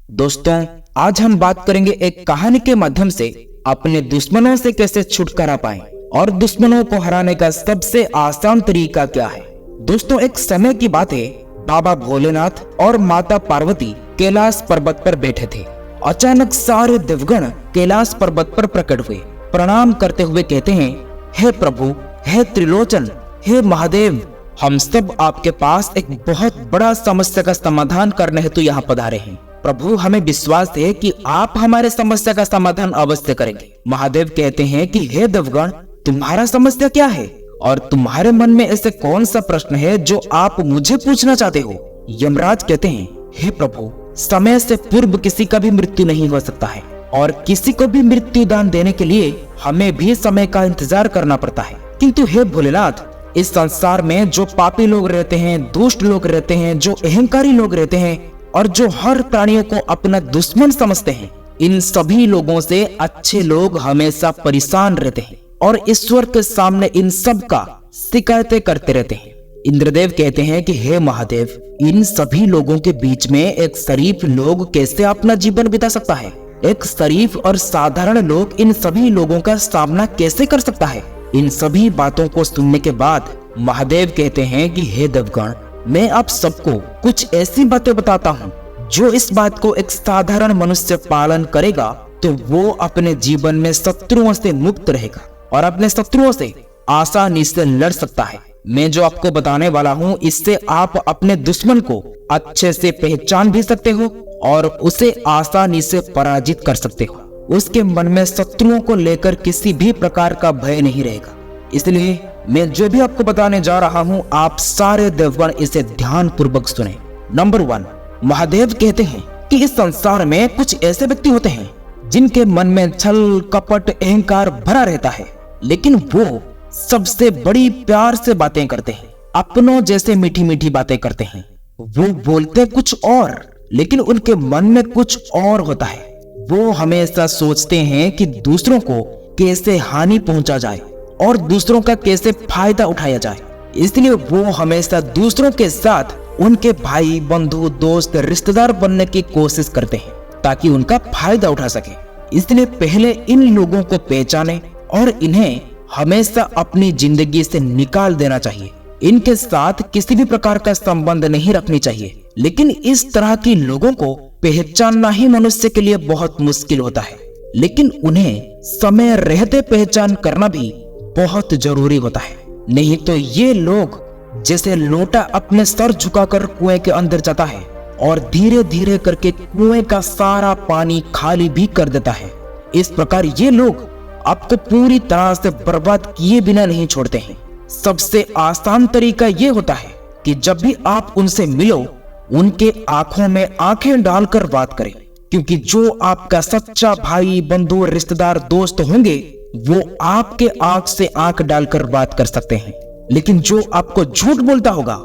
दोस्तों, आज हम बात करेंगे एक कहानी के माध्यम से अपने दुश्मनों से कैसे छुटकारा पाएं और दुश्मनों को हराने का सबसे आसान तरीका क्या है। दोस्तों, एक समय की बात है, बाबा भोलेनाथ और माता पार्वती कैलाश पर्वत पर बैठे थे। अचानक सारे देवगण कैलाश पर्वत पर प्रकट हुए। प्रणाम करते हुए कहते हैं, हे प्रभु, हे त्रिलोचन, हे महादेव, हम सब आपके पास एक बहुत बड़ा समस्या का समाधान करने हेतु यहाँ पधारे हैं। प्रभु, हमें विश्वास है कि आप हमारे समस्या का समाधान अवश्य करेंगे। महादेव कहते हैं कि हे देवगण, तुम्हारा समस्या क्या है और तुम्हारे मन में ऐसे कौन सा प्रश्न है जो आप मुझे पूछना चाहते हो। यमराज कहते हैं, हे प्रभु, समय से पूर्व किसी का भी मृत्यु नहीं हो सकता है और किसी को भी मृत्यु दान देने के लिए हमें भी समय का इंतजार करना पड़ता है। किंतु हे भोलेनाथ, इस संसार में जो पापी लोग रहते हैं, दुष्ट लोग रहते हैं, जो अहंकारी लोग रहते हैं और जो हर प्राणियों को अपना दुश्मन समझते हैं, इन सभी लोगों से अच्छे लोग हमेशा परेशान रहते हैं और ईश्वर के सामने इन सब का शिकायतें करते रहते हैं। इंद्रदेव कहते हैं कि हे महादेव, इन सभी लोगों के बीच में एक शरीफ लोग कैसे अपना जीवन बिता सकता है। एक शरीफ और साधारण लोग इन सभी लोगों का सामना कैसे कर सकता है। इन सभी बातों को सुनने के बाद महादेव कहते हैं कि हे देवगण, मैं आप सबको कुछ ऐसी बातें बताता हूँ जो इस बात को एक साधारण मनुष्य पालन करेगा तो वो अपने जीवन में शत्रुओं से मुक्त रहेगा और अपने शत्रुओं से आसानी से लड़ सकता है। मैं जो आपको बताने वाला हूँ, इससे आप अपने दुश्मन को अच्छे से पहचान भी सकते हो और उसे आसानी से पराजित कर सकते हो। उसके मन में शत्रुओं को लेकर किसी भी प्रकार का भय नहीं रहेगा। इसलिए मैं जो भी आपको बताने जा रहा हूँ, आप सारे देवगण इसे ध्यान पूर्वक सुने। नंबर 1, महादेव कहते हैं कि इस संसार में कुछ ऐसे व्यक्ति होते हैं जिनके मन में छल, कपट, अहंकार भरा रहता है, लेकिन वो सबसे बड़ी प्यार से बातें करते हैं, अपनों जैसे मीठी मीठी बातें करते हैं। वो बोलते कुछ और, लेकिन उनके मन में कुछ और होता है। वो हमेशा सोचते हैं कि दूसरों को कैसे हानि पहुंचा जाए और दूसरों का कैसे फायदा उठाया जाए। इसलिए वो हमेशा दूसरों के साथ उनके भाई, बंधु, दोस्त, रिश्तेदार बनने की कोशिश करते हैं ताकि उनका फायदा उठा सके। इसलिए पहले इन लोगों को पहचाने और इन्हें हमेशा अपनी जिंदगी से निकाल देना चाहिए। इनके साथ किसी भी प्रकार का संबंध नहीं रखनी चाहिए। लेकिन इस तरह के लोगों को पहचानना ही मनुष्य के लिए बहुत मुश्किल होता है, लेकिन उन्हें समय रहते पहचान करना भी बहुत जरूरी होता है। नहीं तो ये लोग जैसे लोटा अपने सर झुकाकर कुएं के अंदर जाता है और धीरे धीरे करके कुएं का सारा पानी खाली भी कर देता है। इस प्रकार ये लोग आपको पूरी तरह से बर्बाद किए बिना नहीं छोड़ते हैं। सबसे आसान तरीका ये होता है कि जब भी आप उनसे मिलो, उनके आंखों में आंखें डालकर बात करें, क्योंकि जो आपका सच्चा भाई, बंधु, रिश्तेदार, दोस्त होंगे वो आपके आंख से आंख डालकर बात कर सकते हैं। लेकिन जो आपको झूठ बोलता होगा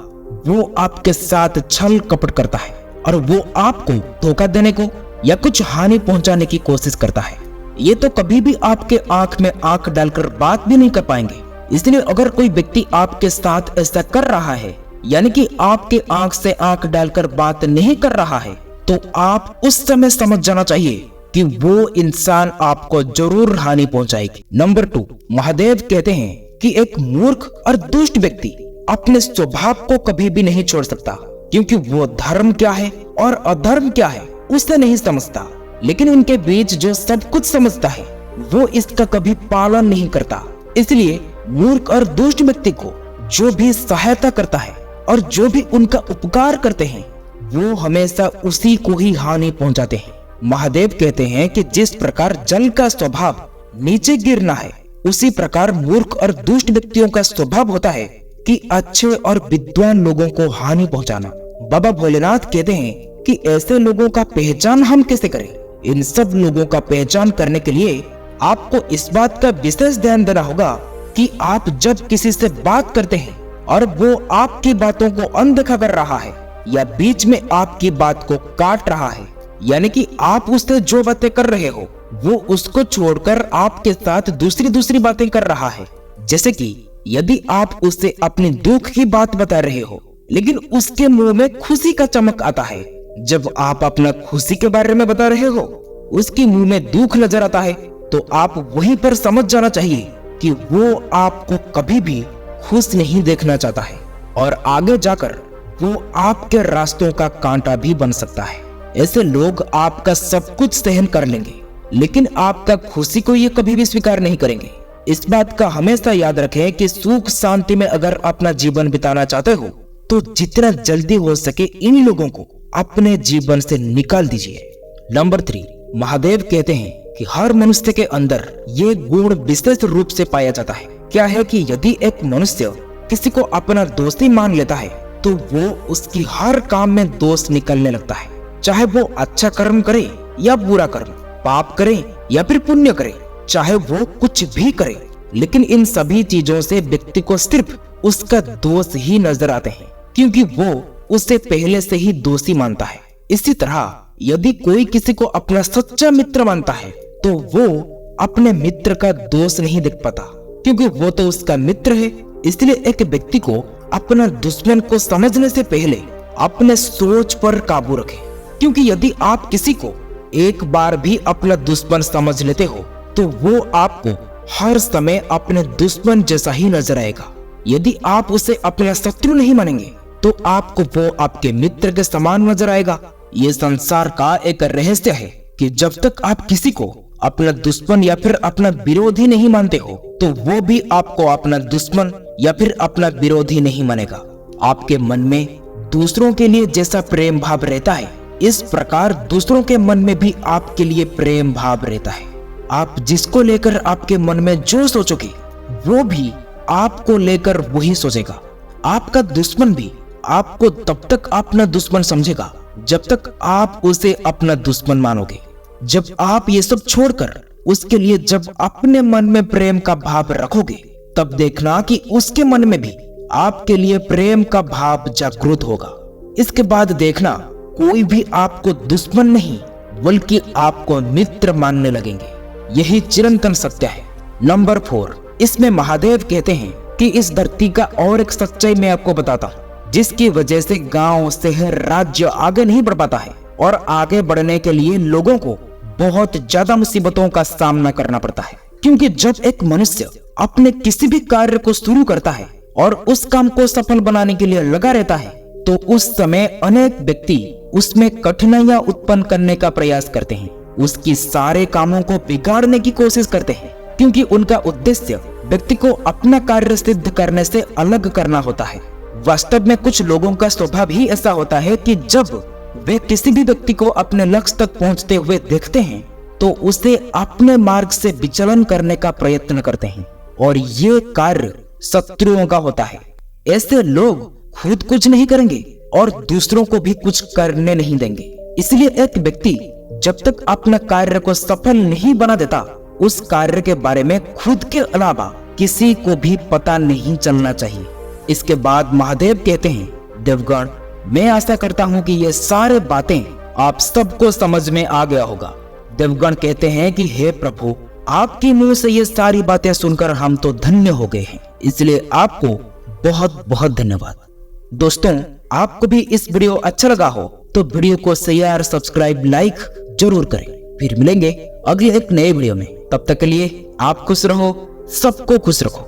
वो आपके साथ छल कपट करता है और वो आपको धोखा देने को या कुछ हानि पहुंचाने की कोशिश करता है। ये तो कभी भी आपके आंख में आंख डालकर बात भी नहीं कर पाएंगे। इसलिए अगर कोई व्यक्ति आपके साथ ऐसा कर रहा है, यानी कि आपके आंख से आंख डालकर बात नहीं कर रहा है, तो आप उस समय समझ जाना चाहिए कि वो इंसान आपको जरूर हानि पहुंचाएगी। नंबर 2, महादेव कहते हैं कि एक मूर्ख और दुष्ट व्यक्ति अपने स्वभाव को कभी भी नहीं छोड़ सकता, क्योंकि वो धर्म क्या है और अधर्म क्या है उसे नहीं समझता। लेकिन उनके बीच जो सब कुछ समझता है वो इसका कभी पालन नहीं करता। इसलिए मूर्ख और दुष्ट व्यक्ति को जो भी सहायता करता है और जो भी उनका उपकार करते हैं वो हमेशा उसी को ही हानि पहुंचाते हैं। महादेव कहते हैं कि जिस प्रकार जल का स्वभाव नीचे गिरना है, उसी प्रकार मूर्ख और दुष्ट व्यक्तियों का स्वभाव होता है कि अच्छे और विद्वान लोगों को हानि पहुंचाना। बाबा भोलेनाथ कहते हैं कि ऐसे लोगों का पहचान हम कैसे करें। इन सब लोगों का पहचान करने के लिए आपको इस बात का विशेष ध्यान देना होगा कि आप जब किसी से बात करते हैं और वो आपकी बातों को अनदेखा कर रहा है या बीच में आपकी बात को काट रहा है, यानी कि आप उससे जो बातें कर रहे हो वो उसको छोड़कर आपके साथ दूसरी बातें कर रहा है। जैसे कि यदि आप उससे अपनी दुख की बात बता रहे हो, लेकिन उसके मुंह में खुशी का चमक आता है, जब आप अपना खुशी के बारे में बता रहे हो, उसके मुंह में दुख नजर आता है, तो आप वहीं पर समझ जाना चाहिए कि वो आपको कभी भी खुश नहीं देखना चाहता है और आगे जाकर वो आपके रास्तों का कांटा भी बन सकता है। ऐसे लोग आपका सब कुछ सहन कर लेंगे, लेकिन आपका खुशी को ये कभी भी स्वीकार नहीं करेंगे। इस बात का हमेशा याद रखें कि सुख शांति में अगर अपना जीवन बिताना चाहते हो तो जितना जल्दी हो सके इन लोगों को अपने जीवन से निकाल दीजिए। नंबर 3, महादेव कहते हैं कि हर मनुष्य के अंदर ये गुण विशेष रूप से पाया जाता है। क्या है कि यदि एक मनुष्य किसी को अपना दोस्ती मान लेता है तो वो उसकी हर काम में दोष निकलने लगता है, चाहे वो अच्छा कर्म करे या बुरा कर्म, पाप करे या फिर पुण्य करे, चाहे वो कुछ भी करे, लेकिन इन सभी चीजों से व्यक्ति को सिर्फ उसका दोष ही नजर आते हैं, क्योंकि वो उसे पहले से ही दोषी मानता है। इसी तरह यदि कोई किसी को अपना सच्चा मित्र मानता है तो वो अपने मित्र का दोष नहीं देख पाता, क्योंकि वो तो उसका मित्र है। इसलिए एक व्यक्ति को अपना दुश्मन को समझने से पहले अपने सोच पर काबू रखें, क्योंकि यदि आप किसी को एक बार भी अपना दुश्मन समझ लेते हो तो वो आपको हर समय अपने दुश्मन जैसा ही नजर आएगा। यदि आप उसे अपना शत्रु नहीं मानेंगे तो आपको वो आपके मित्र के समान नजर आएगा। ये संसार का एक रहस्य है कि जब तक आप किसी को अपना दुश्मन या फिर अपना विरोधी नहीं मानते हो तो वो भी आपको अपना दुश्मन या फिर अपना विरोधी नहीं मानेगा। आपके मन में दूसरों के लिए जैसा प्रेम भाव रहता है, इस प्रकार दूसरों के मन में भी आपके लिए प्रेम भाव रहता है। आप जिसको लेकर आपके मन में जो सोचोगे वो भी आपको लेकर वही सोचेगा। आपका दुश्मन भी आपको तब तक अपना दुश्मन समझेगा जब तक आप उसे अपना दुश्मन मानोगे। जब आप ये सब छोड़कर उसके लिए जब अपने मन में प्रेम का भाव रखोगे, तब देखना कि उसके मन में भी आपके लिए प्रेम का भाव जागृत होगा। इसके बाद देखना कोई भी आपको दुश्मन नहीं बल्कि आपको मित्र मानने लगेंगे। यही चिरंतन सत्य है। नंबर 4, इसमें महादेव कहते हैं कि इस धरती का और एक सच्चाई मैं आपको बताता हूँ, जिसकी वजह से गांव, शहर, राज्य आगे नहीं बढ़ पाता है और आगे बढ़ने के लिए लोगों को बहुत ज्यादा मुसीबतों का सामना करना पड़ता है। क्योंकि जब एक मनुष्य अपने किसी भी कार्य को शुरू करता है और उस काम को सफल बनाने के लिए लगा रहता है तो उस समय अनेक व्यक्ति उसमें कठिनाइयां उत्पन्न करने का प्रयास करते हैं, उसकी सारे कामों को बिगाड़ने की कोशिश करते हैं, क्योंकि उनका उद्देश्य व्यक्ति को अपना कार्य सिद्ध करने से अलग करना होता है। वास्तव में कुछ लोगों का स्वभाव ही ऐसा होता है कि जब वे किसी भी व्यक्ति को अपने लक्ष्य तक पहुंचते हुए देखते हैं तो उसे अपने मार्ग से विचलन करने का प्रयत्न करते हैं, और ये कार्य शत्रुओं का होता है। ऐसे लोग खुद कुछ नहीं करेंगे और दूसरों को भी कुछ करने नहीं देंगे। इसलिए एक व्यक्ति जब तक अपना कार्य को सफल नहीं बना देता, उस कार्य के बारे में खुद के अलावा किसी को भी पता नहीं चलना चाहिए। इसके बाद महादेव कहते हैं, देवगण, मैं आशा करता हूं कि ये सारे बातें आप सबको समझ में आ गया होगा। देवगण कहते हैं कि हे प्रभु, आपके मुंह से ये सारी बातें सुनकर हम तो धन्य हो गए हैं, इसलिए आपको बहुत बहुत धन्यवाद। दोस्तों, आपको भी इस वीडियो अच्छा लगा हो तो वीडियो को शेयर, सब्सक्राइब, लाइक जरूर करें। फिर मिलेंगे अगले एक नए वीडियो में। तब तक के लिए आप खुश रहो, सबको खुश रखो।